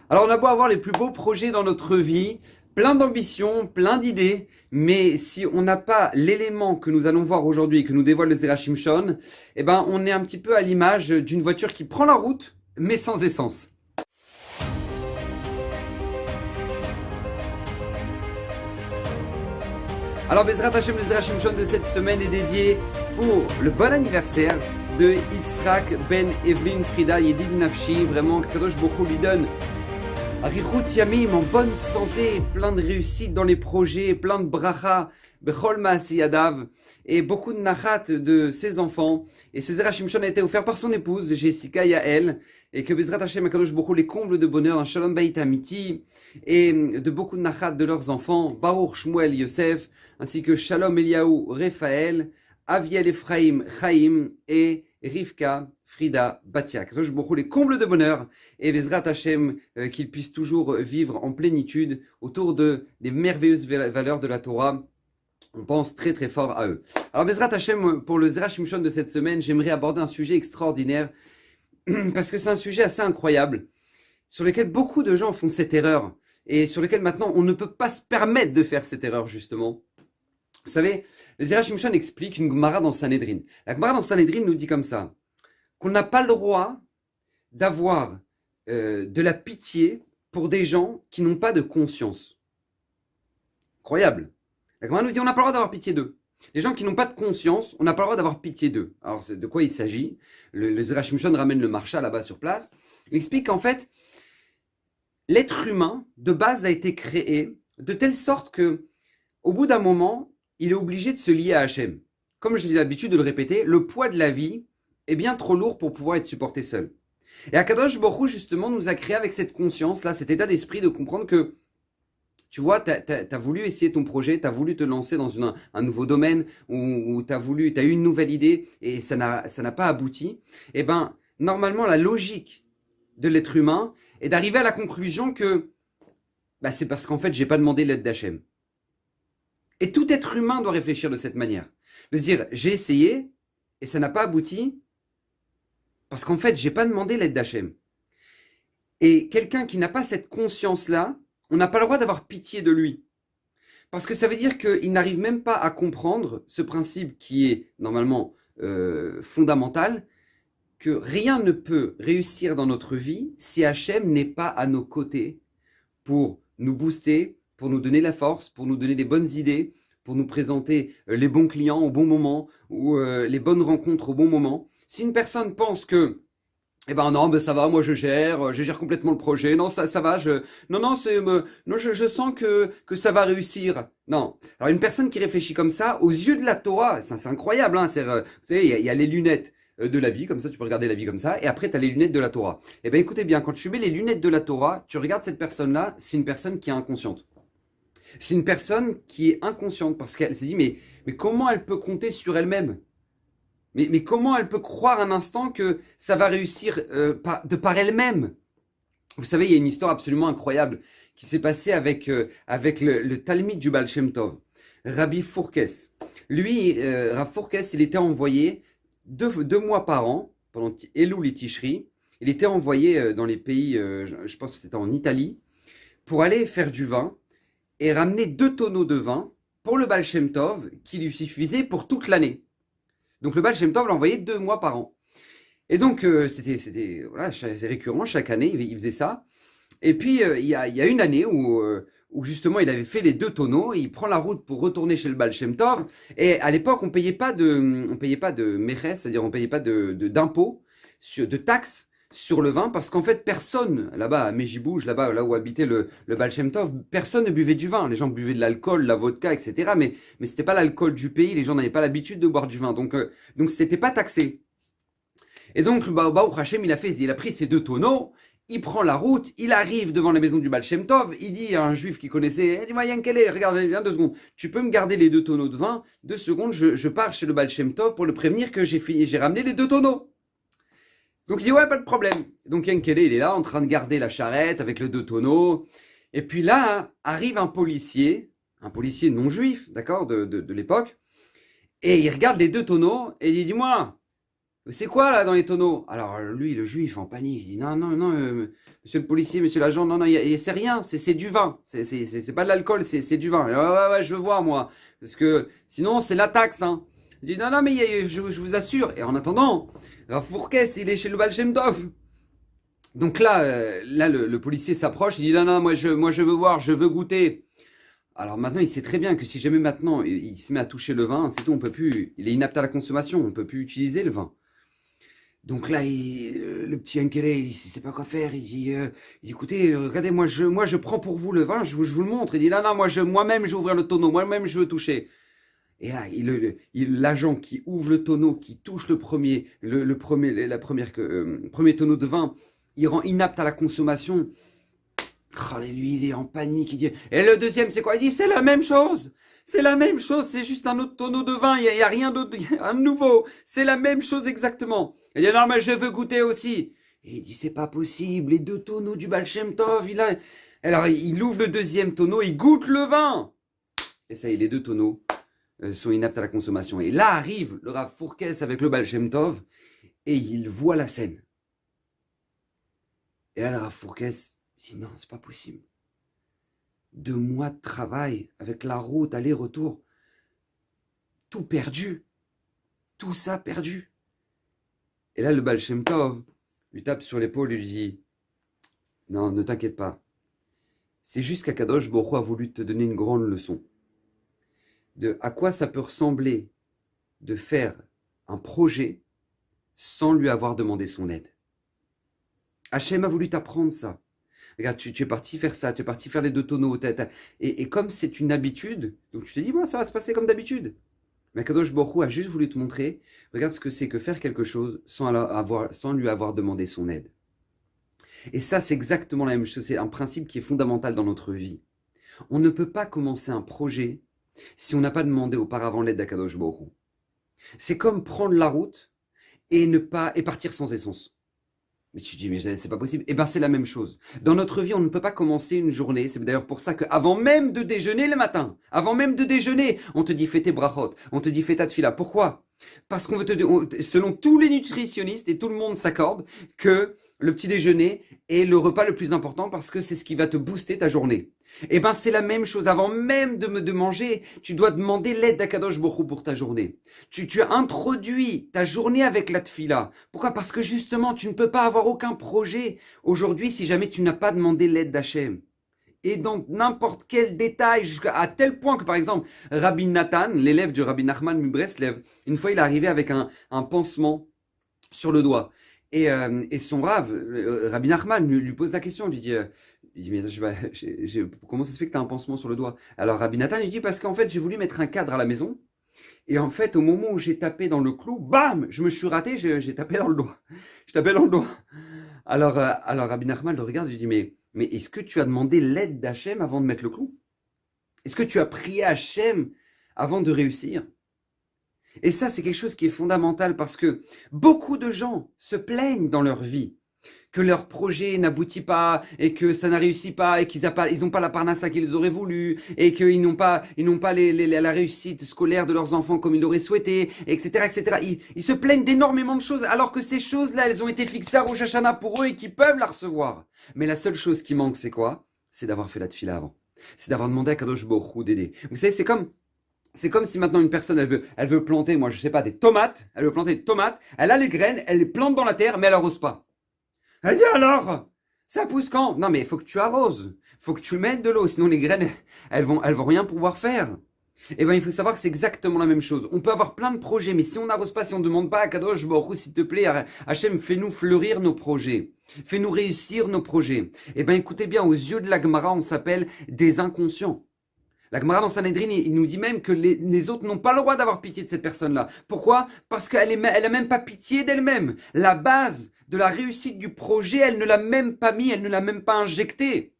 Alors on a beau avoir les plus beaux projets dans notre vie, plein d'ambitions, plein d'idées, mais si on n'a pas l'élément que nous allons voir aujourd'hui et que nous dévoile le Zera Shimshon, eh ben on est un petit peu à l'image d'une voiture qui prend la route, mais sans essence. Alors Bezrat Hashem, le Zera Shimshon de cette semaine est dédié pour le bon anniversaire de Yitzhak Ben Evelyn Frida Yedid Nafshi. Vraiment, Kadosh Baruch Hu lui donne Arichut Yamim en bonne santé, plein de réussite dans les projets, plein de bracha, Bechol Maasiyadav, et beaucoup de nachat de ses enfants. Et ce Zera Shimshon a été offert par son épouse, Jessica Yael, et que Bezrat Hashem Kadosh Baruch Hu les comble de bonheur, un Shalom Bayit Amiti, et de beaucoup de nachat de leurs enfants, Baruch Shmuel Yosef, ainsi que Shalom Eliaou Raphaël, Aviel Ephraim Chaim et Rivka Frida Batiak. Je beaucoup les combles de bonheur et Bezrat Hashem qu'ils puissent toujours vivre en plénitude autour des merveilleuses valeurs de la Torah. On pense très très fort à eux. Alors Bezrat Hashem, pour le Zera Shimshon de cette semaine, j'aimerais aborder un sujet extraordinaire parce que c'est un sujet assez incroyable sur lequel beaucoup de gens font cette erreur et sur lequel maintenant on ne peut pas se permettre de faire cette erreur justement. Vous savez, le Zera Shimshon explique une Gemara dans Sanhedrin. La Gemara dans Sanhedrin nous dit comme ça, qu'on n'a pas le droit d'avoir de la pitié pour des gens qui n'ont pas de conscience. Incroyable. La Gemara nous dit on n'a pas le droit d'avoir pitié d'eux. Les gens qui n'ont pas de conscience, on n'a pas le droit d'avoir pitié d'eux. Alors de quoi il s'agit? Le Zera Shimshon ramène le marcha là-bas sur place. Il explique qu'en fait, l'être humain de base a été créé de telle sorte que, au bout d'un moment, il est obligé de se lier à Hachem. Comme j'ai l'habitude de le répéter, le poids de la vie est bien trop lourd pour pouvoir être supporté seul. Et Akadosh Baruch Hu, justement, nous a créé avec cette conscience-là, cet état d'esprit de comprendre que, tu vois, t'as voulu essayer ton projet, t'as voulu te lancer dans un nouveau domaine, ou t'as eu une nouvelle idée, et ça n'a pas abouti. Eh ben, normalement, la logique de l'être humain est d'arriver à la conclusion que, c'est parce qu'en fait, j'ai pas demandé l'aide d'Hachem. Et tout être humain doit réfléchir de cette manière. De se dire, j'ai essayé, et ça n'a pas abouti, parce qu'en fait, j'ai pas demandé l'aide d'Hachem. Et quelqu'un qui n'a pas cette conscience-là, on n'a pas le droit d'avoir pitié de lui. Parce que ça veut dire qu'il n'arrive même pas à comprendre ce principe qui est normalement fondamental, que rien ne peut réussir dans notre vie si Hachem n'est pas à nos côtés pour nous booster, pour nous donner la force, pour nous donner des bonnes idées, pour nous présenter les bons clients au bon moment ou les bonnes rencontres au bon moment. Si une personne pense que non, ça va, moi je gère complètement le projet. Non, ça va, je sens que ça va réussir. Non. Alors une personne qui réfléchit comme ça, aux yeux de la Torah, c'est incroyable, hein. Vous savez, il y a les lunettes de la vie, comme ça tu peux regarder la vie comme ça, et après tu as les lunettes de la Torah. Eh bien écoutez bien, quand tu mets les lunettes de la Torah, tu regardes cette personne-là, c'est une personne qui est inconsciente. C'est une personne qui est inconsciente parce qu'elle s'est dit mais comment elle peut compter sur elle-même? Mais comment elle peut croire un instant que ça va réussir de par elle-même? Vous savez, il y a une histoire absolument incroyable qui s'est passée avec le Talmid du Baal Shem Tov, Rabbi Fourkes. Lui, Rabbi Fourkes, il était envoyé deux mois par an, pendant Elul et Tishri, il était envoyé dans les pays, je pense que c'était en Italie, pour aller faire du vin et ramener 2 tonneaux de vin pour le Baal Shem Tov qui lui suffisait pour toute l'année. Donc le Baal Shem Tov l'envoyait 2 mois par an. Et donc c'était voilà, c'est récurrent, chaque année il faisait ça. Et puis il y a une année où justement il avait fait les 2 tonneaux, il prend la route pour retourner chez le Baal Shem Tov. Et à l'époque on payait pas de mechès, c'est-à-dire on payait pas d'impôts, de taxes sur le vin, parce qu'en fait personne là-bas à Mejibouj, là où habitait le Baal Shem Tov, personne ne buvait du vin. Les gens buvaient de l'alcool, la vodka, etc. Mais c'était pas l'alcool du pays, les gens n'avaient pas l'habitude de boire du vin, donc c'était pas taxé. Et donc Baruch Hashem, il a pris ces 2 tonneaux, il prend la route, il arrive devant la maison du Baal Shem Tov, il dit à un juif qui connaissait, dis-moi Yankele, regarde, viens 2 secondes, tu peux me garder les 2 tonneaux de vin, 2 secondes, je pars chez le Baal Shem Tov pour le prévenir que j'ai ramené les 2 tonneaux. Donc il dit ouais, pas de problème. Donc Yankele, il est là en train de garder la charrette avec les 2 tonneaux. Et puis là, arrive un policier non juif, d'accord, de l'époque. Et il regarde les 2 tonneaux et il dit, dis-moi, c'est quoi là dans les tonneaux? Alors lui, le juif, en panique, il dit non, non, non, monsieur le policier, monsieur l'agent, non, non, c'est rien, c'est du vin, c'est pas de l'alcool, c'est du vin. Ouais, ouais, ouais, je veux voir moi, parce que sinon c'est la taxe, hein. Il dit non, non, mais je vous assure. Et en attendant, Rav Fourkes, il est chez le Baal Shem Tov. Donc là, le policier s'approche, il dit non, non, moi je veux voir, je veux goûter. Alors maintenant, il sait très bien que si jamais maintenant il se met à toucher le vin, c'est tout, on peut plus, il est inapte à la consommation, on peut plus utiliser le vin. Donc là, le petit Ankele, il ne sait pas quoi faire. Il dit écoutez, regardez, moi je prends pour vous le vin, je vous le montre. Il dit non, non, moi-même je vais ouvrir le tonneau, moi-même je veux toucher. Et là, l'agent qui ouvre le tonneau, qui touche le premier tonneau de vin, il rend inapte à la consommation. Oh, et lui, il est en panique. Il dit, et le deuxième, c'est quoi? Il dit, c'est la même chose. C'est la même chose, c'est juste un autre tonneau de vin, il y a rien d'autre, un nouveau. C'est la même chose exactement. Il dit, non, mais je veux goûter aussi. Et il dit, c'est pas possible, les deux tonneaux du Baal Shem Tov, Alors, il ouvre le deuxième tonneau, il goûte le vin. Et ça y est, les deux tonneaux sont inaptes à la consommation. Et là arrive le Rav Fourkes avec le Baal Shem Tov, et il voit la scène. Et là, le Rav Fourkes dit, non, c'est pas possible. 2 mois de travail, avec la route, aller-retour, tout perdu. Tout ça perdu. Et là, le Baal Shem Tov lui tape sur l'épaule et lui dit, non, ne t'inquiète pas. C'est juste qu'Akadosh Baruch Hu a voulu te donner une grande leçon. De à quoi ça peut ressembler de faire un projet sans lui avoir demandé son aide. Hachem a voulu t'apprendre ça. Regarde, tu es parti faire ça, tu es parti faire les 2 tonneaux. Et comme c'est une habitude, donc tu te dis, ça va se passer comme d'habitude. Mais Kadosh Baruch Hu a juste voulu te montrer, regarde ce que c'est que faire quelque chose sans lui avoir demandé son aide. Et ça, c'est exactement la même chose. C'est un principe qui est fondamental dans notre vie. On ne peut pas commencer un projet si on n'a pas demandé auparavant l'aide d'Akadosh Baruch Hu. C'est comme prendre la route et partir sans essence. Mais tu te dis, mais c'est pas possible. Eh bien, c'est la même chose. Dans notre vie, on ne peut pas commencer une journée. C'est d'ailleurs pour ça qu'avant même de déjeuner le matin, avant même de déjeuner, on te dit fais tes brachot, on te dit fais ta tefila. Pourquoi? Parce qu'on veut selon tous les nutritionnistes, et tout le monde s'accorde, que le petit déjeuner est le repas le plus important parce que c'est ce qui va te booster ta journée. Eh bien, c'est la même chose. Avant même de manger, tu dois demander l'aide d'Akadosh Baruch Hu pour ta journée. Tu as introduit ta journée avec la tefila. Pourquoi? Parce que justement, tu ne peux pas avoir aucun projet aujourd'hui si jamais tu n'as pas demandé l'aide d'Hachem. Et dans n'importe quel détail, à tel point que, par exemple, Rabbi Nathan, l'élève du Rabbi Nachman Mibreslev, une fois, il est arrivé avec un pansement sur le doigt. Et son Rav, Rabbi Nachman, lui pose la question, lui dit, mais comment ça se fait que tu as un pansement sur le doigt? Alors Rabbi Nathan lui dit, parce qu'en fait, j'ai voulu mettre un cadre à la maison, et en fait, au moment où j'ai tapé dans le clou, bam, je me suis raté, j'ai tapé dans le doigt. Je tapais dans le doigt. Alors Rabbi Nachman le regarde et lui dit, mais est-ce que tu as demandé l'aide d'Hachem avant de mettre le clou? Est-ce que tu as prié Hachem avant de réussir? Et ça, c'est quelque chose qui est fondamental parce que beaucoup de gens se plaignent dans leur vie que leur projet n'aboutit pas et que ça n'a réussi pas et qu'ils n'ont pas la parnassa qu'ils auraient voulu et qu'ils n'ont pas la réussite scolaire de leurs enfants comme ils l'auraient souhaité, etc., etc. Ils se plaignent d'énormément de choses alors que ces choses-là, elles ont été fixées à Rosh Hashanah pour eux et qu'ils peuvent la recevoir. Mais la seule chose qui manque, c'est quoi? C'est d'avoir fait la tefila avant. C'est d'avoir demandé à Kadosh Baruch Hu d'aider. Vous savez, c'est comme si maintenant une personne, elle veut planter, moi je sais pas, des tomates, elle veut planter des tomates, elle a les graines, elle les plante dans la terre, mais elle arrose pas. Elle dit alors, ça pousse quand? Non mais il faut que tu arroses, il faut que tu mettes de l'eau, sinon les graines, elles vont rien pouvoir faire. Eh bien il faut savoir que c'est exactement la même chose. On peut avoir plein de projets, mais si on n'arrose pas, si on ne demande pas à Kadosh Baruch Hu, s'il te plaît, Hachem, fais-nous fleurir nos projets, fais-nous réussir nos projets. Eh bien écoutez bien, aux yeux de la Gemara, on s'appelle des inconscients. La Gemara dans Sanhedrin, il nous dit même que les autres n'ont pas le droit d'avoir pitié de cette personne-là. Pourquoi? Parce qu'elle a même pas pitié d'elle-même. La base de la réussite du projet, elle ne l'a même pas mis, elle ne l'a même pas injecté.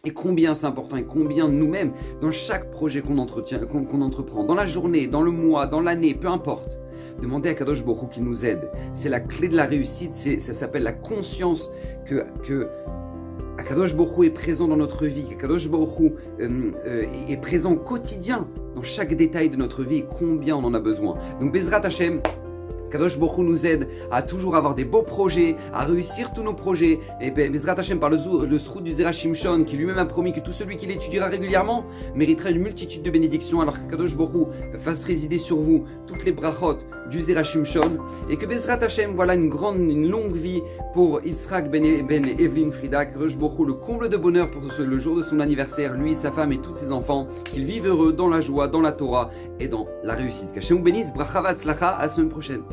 Et combien c'est important et combien nous-mêmes, dans chaque projet qu'on entreprend, dans la journée, dans le mois, dans l'année, peu importe, demander à Kadosh Baruch Hu qu'il nous aide. C'est la clé de la réussite, ça s'appelle la conscience que Akadosh Baruch Hu est présent dans notre vie, Akadosh Baruch Hu est présent au quotidien, dans chaque détail de notre vie, et combien on en a besoin. Donc Bezrat Hashem, Kadosh Baruch Hu nous aide à toujours avoir des beaux projets, à réussir tous nos projets. Et Bezrat Hashem, par le srout du Zera Shimshon, qui lui-même a promis que tout celui qui l'étudiera régulièrement méritera une multitude de bénédictions, alors que Kadosh Baruch Hu fasse résider sur vous toutes les brachot du Zera Shimshon. Et que Bezrat Hashem, voilà une longue vie pour Yitzhak ben Evelyn Frida. Kadosh Baruch Hu, le comble de bonheur pour le jour de son anniversaire, lui, sa femme et tous ses enfants, qu'ils vivent heureux dans la joie, dans la Torah et dans la réussite. Qu'Hashem vous bénisse, bracha v'atzlacha, à la semaine prochaine.